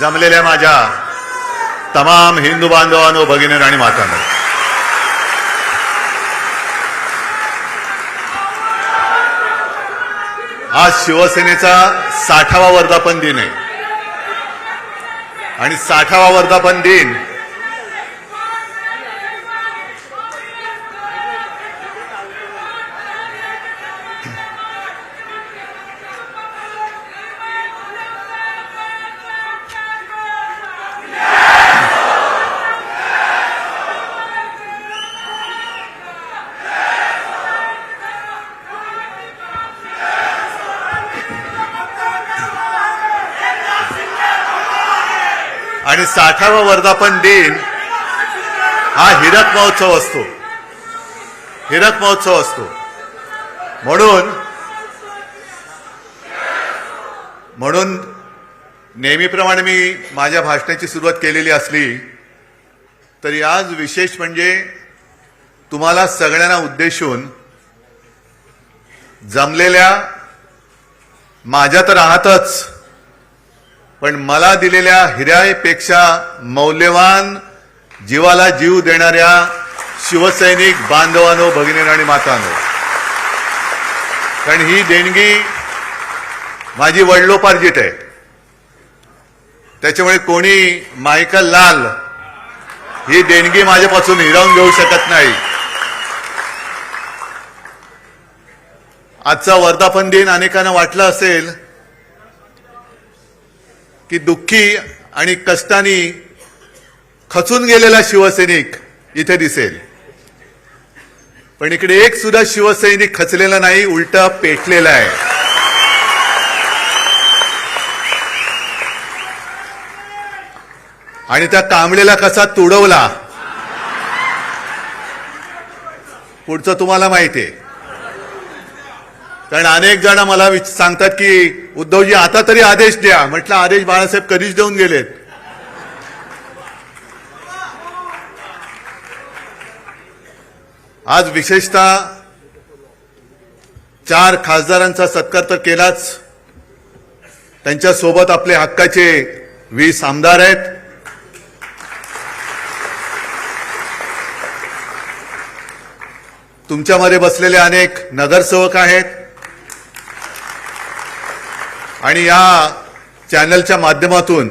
जमलेल्या माझ्या तमाम हिंदू बांधवांनो, भगिनींनो आणि मातांनो, आज शिवसेनेचा 60वा वर्धापन दिन आहे आणि 60वा वर्धापन दिन आणि 60वा वर्धापन दिन हा हिरक महोत्सव असतो, हिरक महोत्सव असतो. म्हणून नेहमीप्रमाणे मी माझ्या भाषणाची सुरुवात केलेली असली तरी आज विशेष म्हणजे तुम्हाला सगळ्यांना उद्देशून जमलेल्या माझ्या तर आहातच, पण मला दिलेल्या हिऱ्यापेक्षा मौल्यवान जीवाला जीव देणाऱ्या शिवसैनिक बांधवांनो, भगिनींनो आणि मातांनो, कारण ही देणगी माझी वडिलोपार्जित आहे. त्याच्यामुळे कोणी मायकल लाल ही देणगी माझ्यापासून हिरावून घेऊ शकत नाही. आजचा वर्धापन दिन अनेकांना वाटलं असेल की दुःखी आणि कष्टाने खचून गेलेला शिवसैनिक इथे दिसेल, पण इकडे एक सुद्धा शिवसैनिक खचलेला नाही, उलटा पेटलेला आहे. आणि त्या कांबळेला कसा तुडवला पुढचं तुम्हाला माहिती आहे. कारण अनेक जण मला सांगतात की उद्धवजी आता तरी आदेश द्या. म्हटलं आदेश बाळासाहेब कधीच देऊन गेलेत. आज विशेषतः 4 खासदारांचा सत्कार तर केलाच, त्यांच्यासोबत आपले हक्काचे 20 आमदार आहेत. तुमच्यामध्ये बसलेले अनेक नगरसेवक आहेत आणि या चॅनलच्या माध्यमातून